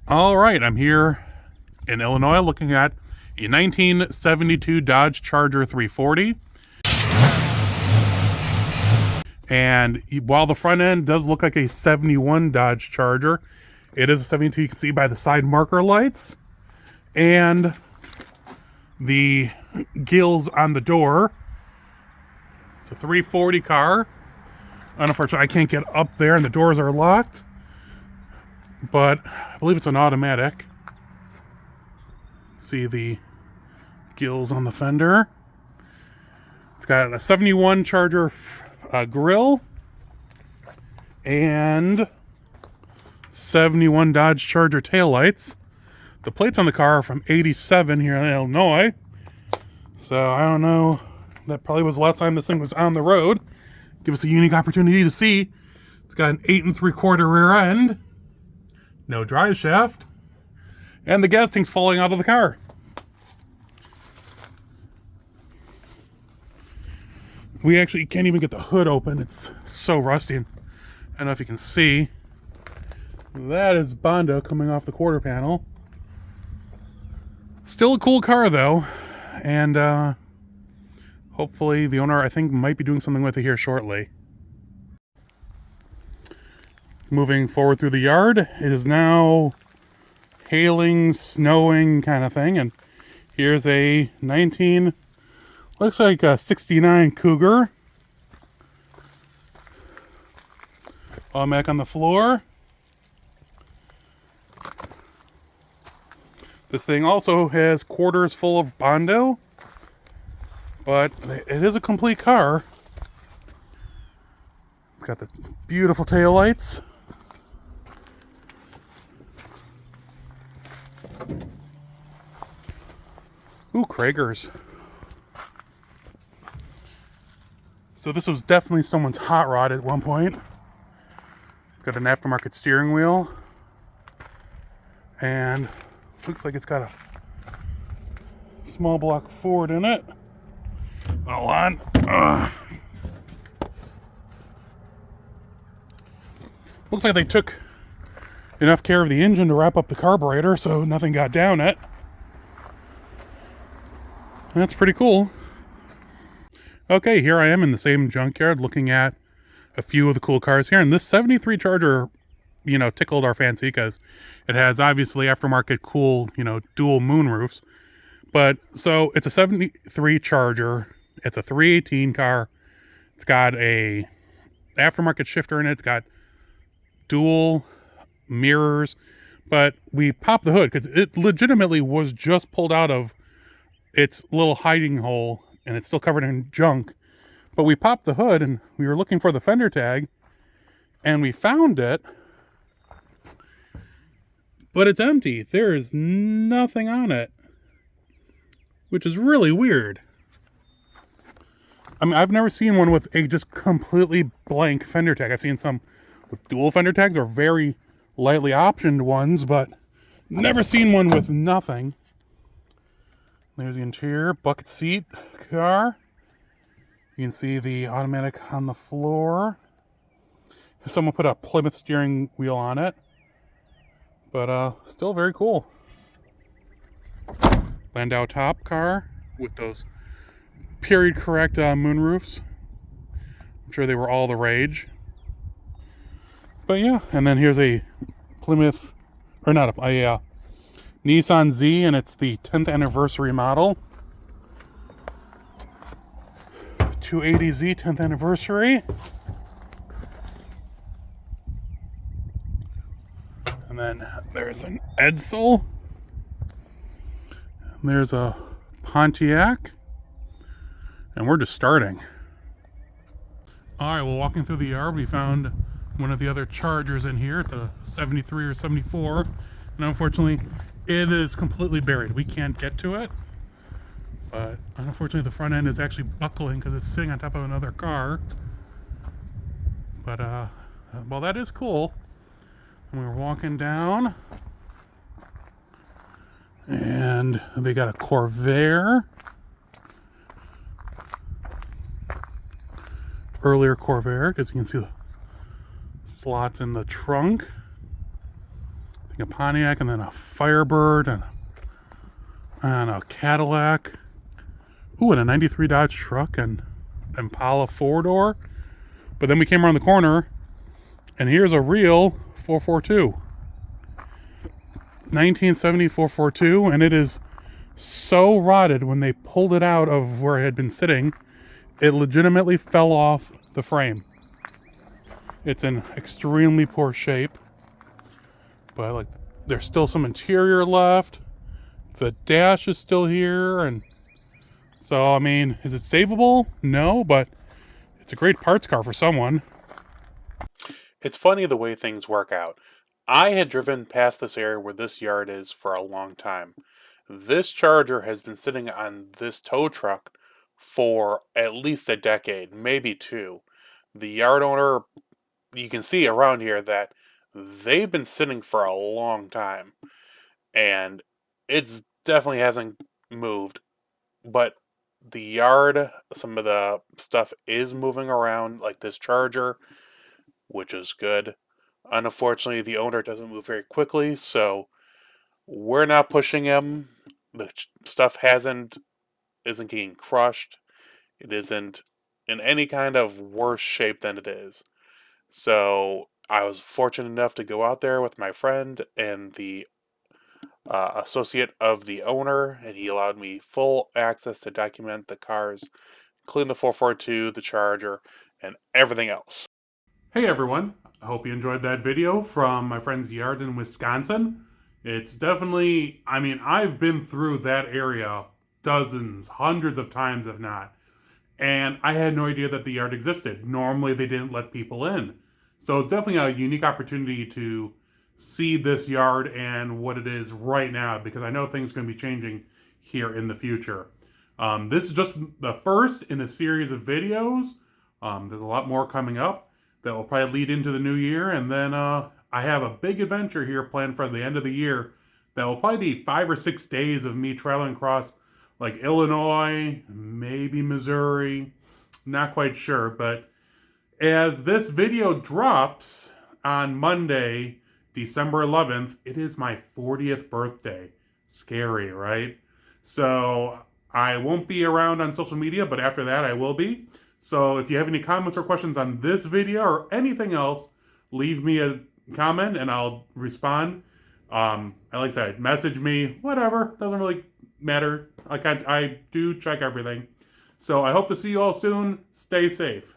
All right, I'm here in Illinois looking at a 1972 Dodge Charger 340. And while the front end does look like a 71 Dodge Charger, it is a 72. You can see by the side marker lights and the gills on the door. It's a 340 car. Unfortunately, I can't get up there and the doors are locked, but I believe it's an automatic. See the gills on the fender. It's got a 71 Charger grill and 71 Dodge Charger taillights. The plates on the car are from 87 here in Illinois. So I don't know. That probably was the last time this thing was on the road. Give us a unique opportunity to see. It's got an 8 3/4 rear end. No drive shaft. And the gas tank's falling out of the car. We actually can't even get the hood open. It's so rusty. I don't know if you can see. That is Bondo coming off the quarter panel. Still a cool car though. And hopefully the owner, I think, might be doing something with it here shortly. Moving forward through the yard, it is now hailing, snowing kind of thing. And here's a 19, looks like a 69 Cougar. Automatic on the floor. This thing also has quarters full of Bondo, but it is a complete car. It's got the beautiful taillights. Ooh, Kragers. So this was definitely someone's hot rod at one point. Got an aftermarket steering wheel. And looks like it's got a small block Ford in it. Hold on. Looks like they took enough care of the engine to wrap up the carburetor so nothing got down it. That's pretty cool. Okay, here I am in the same junkyard looking at a few of the cool cars here. And this 73 Charger, tickled our fancy because it has obviously aftermarket cool, dual moonroofs. But so it's a 73 Charger. It's a 318 car. It's got a aftermarket shifter in it. It's got dual mirrors. But we popped the hood because it legitimately was just pulled out of its little hiding hole and it's still covered in junk. But we popped the hood and we were looking for the fender tag and we found it. But it's empty. There is nothing on it, which is really weird. I mean, I've never seen one with a just completely blank fender tag. I've seen some with dual fender tags or very lightly optioned ones, but never seen one with nothing. There's the interior, bucket seat car. You can see the automatic on the floor. Someone put a Plymouth steering wheel on it. But still very cool. Landau top car with those period correct moonroofs. I'm sure they were all the rage. But yeah, and then here's a Plymouth, or not a Nissan Z, and it's the 10th anniversary model. 280Z 10th anniversary. And then there's an Edsel. And there's a Pontiac. And we're just starting. Alright, well, walking through the yard, we found one of the other Chargers in here. It's a 73 or 74. And unfortunately, it is completely buried. We can't get to it. But unfortunately, the front end is actually buckling because it's sitting on top of another car. But, well, that is cool. And we were walking down. And they got a Corvair. Earlier Corvair, because you can see the slots in the trunk. like a Pontiac, and then a Firebird, and a Cadillac. Ooh, and a 93 Dodge truck, and Impala 4-door. But then we came around the corner, and here's a real 442. 1970 442, and it is so rotted when they pulled it out of where it had been sitting, it legitimately fell off the frame. It's in extremely poor shape, but like there's still some interior left. The dash is still here, and so I mean, is it savable? No, but it's a great parts car for someone. It's funny the way things work out. I had driven past this area where this yard is for a long time. This Charger has been sitting on this tow truck for at least a decade, maybe two. The yard owner, you can see around here that they've been sitting for a long time, and it's definitely hasn't moved. But the yard, some of the stuff is moving around, like this Charger, which is good. Unfortunately, the owner doesn't move very quickly, so we're not pushing him. The stuff isn't getting crushed. It isn't in any kind of worse shape than it is. So I was fortunate enough to go out there with my friend and the associate of the owner, and he allowed me full access to document the cars, including the 442, the Charger, and everything else. Hey everyone, I hope you enjoyed that video from my friend's yard in Wisconsin. It's definitely, I mean, I've been through that area dozens, hundreds of times if not, and I had no idea that the yard existed. Normally they didn't let people in. So it's definitely a unique opportunity to see this yard and what it is right now, because I know things are going to be changing here in the future. This is just the first in a series of videos. There's a lot more coming up that will probably lead into the new year, and then I have a big adventure here planned for the end of the year that will probably be 5 or 6 days of me traveling across like Illinois, maybe Missouri, not quite sure. But as this video drops on Monday, December 11th, it is my 40th birthday. Scary, right? So I won't be around on social media, but after that I will be. So if you have any comments or questions on this video or anything else, leave me a comment and I'll respond. Like I said, message me, whatever, doesn't really matter. Like I do check everything. So I hope to see you all soon. Stay safe.